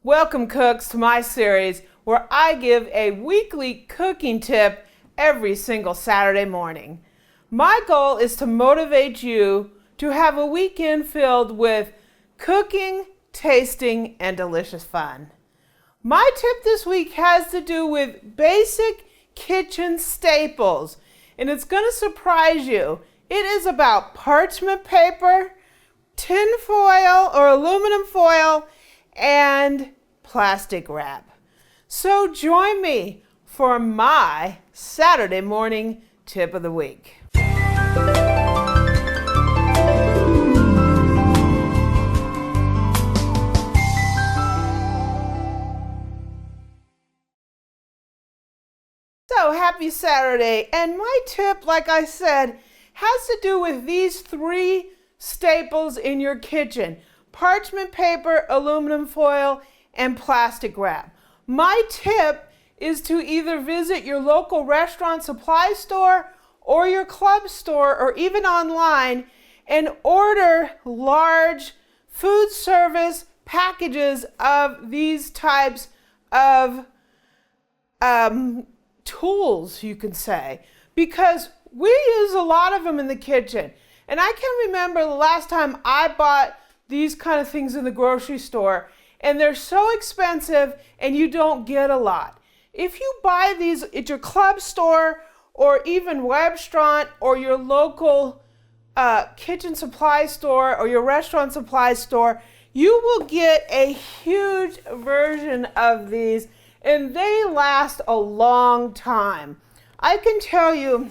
Welcome, cooks, to my series where I give a weekly cooking tip every single Saturday morning. My goal is to motivate you to have a weekend filled with cooking, tasting, and delicious fun. My tip this week has to do with basic kitchen staples, and it's going to surprise you. It is about parchment paper, tin foil or aluminum foil, and plastic wrap. So join me for my Saturday morning tip of the week. So happy Saturday, and my tip, like I said, has to do with these three staples in your kitchen: parchment paper, aluminum foil, and plastic wrap. My tip is to either visit your local restaurant supply store or your club store or even online and order large food service packages of these types of tools, you can say, because we use a lot of them in the kitchen. And I can remember the last time I bought these kind of things in the grocery store, and they're so expensive and you don't get a lot. If you buy these at your club store or even restaurant or your local kitchen supply store or your restaurant supply store, you will get a huge version of these, and they last a long time. I can tell you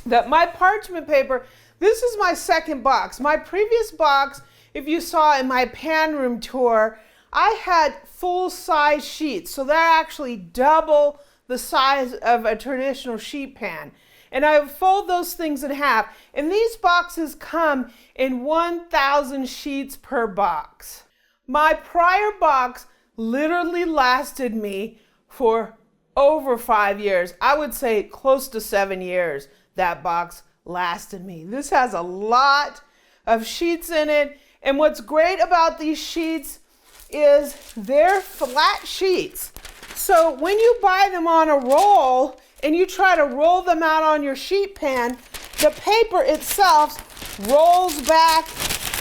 that my parchment paper, this is my second box. My previous box, if you saw in my pan room tour, I had full-size sheets, so they're actually double the size of a traditional sheet pan. And I fold those things in half, and these boxes come in 1,000 sheets per box. My prior box literally lasted me for over 5 years. I would say close to 7 years that box lasted me. This has a lot of sheets in it, and what's great about these sheets is they're flat sheets. So when you buy them on a roll and you try to roll them out on your sheet pan, the paper itself rolls back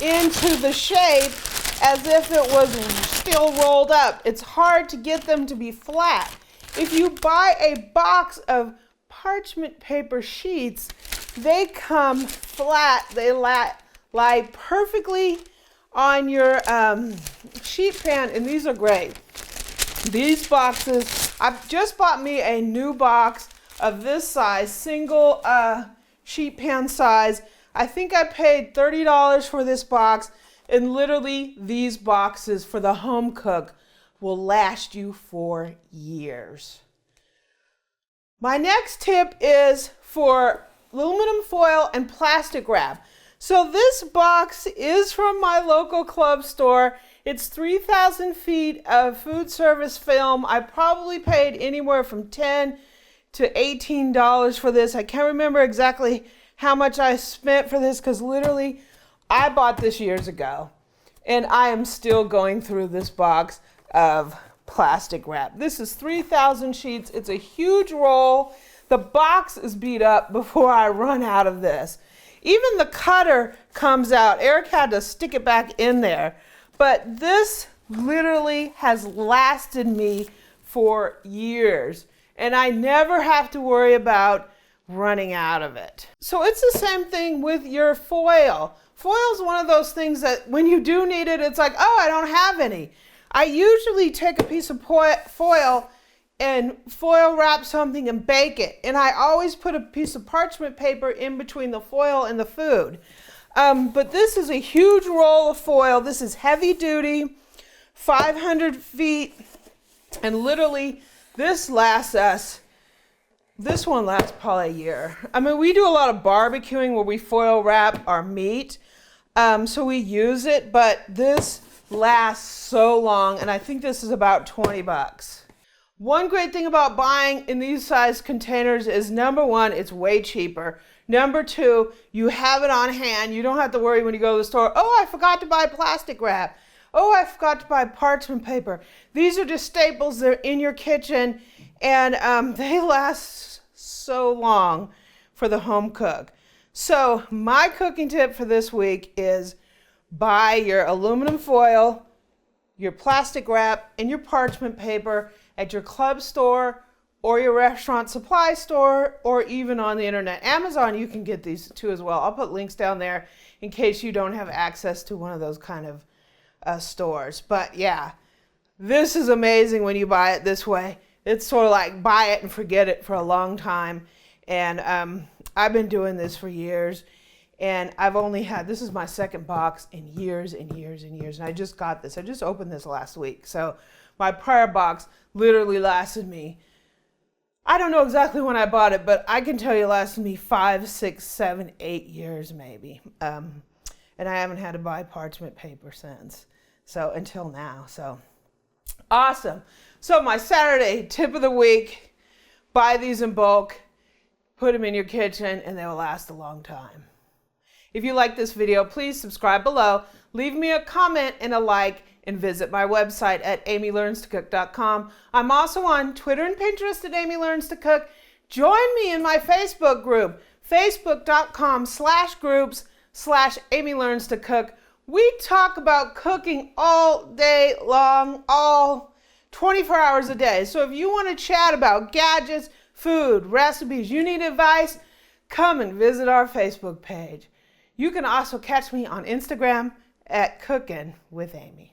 into the shape as if it was still rolled up. It's hard to get them to be flat. If you buy a box of parchment paper sheets, they come flat. They lie perfectly on your sheet pan, and these are great. These boxes, I've just bought me a new box of this size, single sheet pan size. I think I paid $30 for this box, and literally these boxes for the home cook will last you for years. My next tip is for aluminum foil and plastic wrap. So this box is from my local club store. It's 3,000 feet of food service film. I probably paid anywhere from $10 to $18 for this. I can't remember exactly how much I spent for this because literally I bought this years ago, and I am still going through this box of plastic wrap. This is 3,000 sheets. It's a huge roll. The box is beat up before I run out of this. Even the cutter comes out. Eric had to stick it back in there. But this literally has lasted me for years, and I never have to worry about running out of it. So it's the same thing with your foil. Foil is one of those things that when you do need it, it's like, oh, I don't have any. I usually take a piece of foil and foil wrap something and bake it. And I always put a piece of parchment paper in between the foil and the food. But this is a huge roll of foil. This is heavy duty, 500 feet. And literally this lasts us, this one lasts probably a year. I mean, we do a lot of barbecuing where we foil wrap our meat. So we use it, but this lasts so long. And I think this is about 20 bucks. One great thing about buying in these size containers is, number one, it's way cheaper. Number two, you have it on hand. You don't have to worry when you go to the store, oh, I forgot to buy plastic wrap. Oh, I forgot to buy parchment paper. These are just staples. They're in your kitchen, and they last so long for the home cook. So my cooking tip for this week is buy your aluminum foil, your plastic wrap, and your parchment paper at your club store or your restaurant supply store, or even on the internet. Amazon, you can get these too as well. I'll put links down there in case you don't have access to one of those kind of stores. But yeah, this is amazing when you buy it this way. It's sort of like buy it and forget it for a long time. And I've been doing this for years. And I've only had, this is my second box in years and years and years. And I just got this. I just opened this last week. So my prior box literally lasted me, I don't know exactly when I bought it, but I can tell you it lasted me 5, 6, 7, 8 years maybe. And I haven't had to buy parchment paper since. So until now. So awesome. So my Saturday tip of the week, buy these in bulk, put them in your kitchen, and they will last a long time. If you like this video, please subscribe below, leave me a comment and a like, and visit my website at amylearnstocook.com. I'm also on Twitter and Pinterest at Amy Learns to Cook. Join me in my Facebook group, facebook.com/groups/Amy Learns to Cook. We talk about cooking all day long, all 24 hours a day. So if you want to chat about gadgets, food, recipes, you need advice, come and visit our Facebook page. You can also catch me on Instagram at Cookin' with Amy.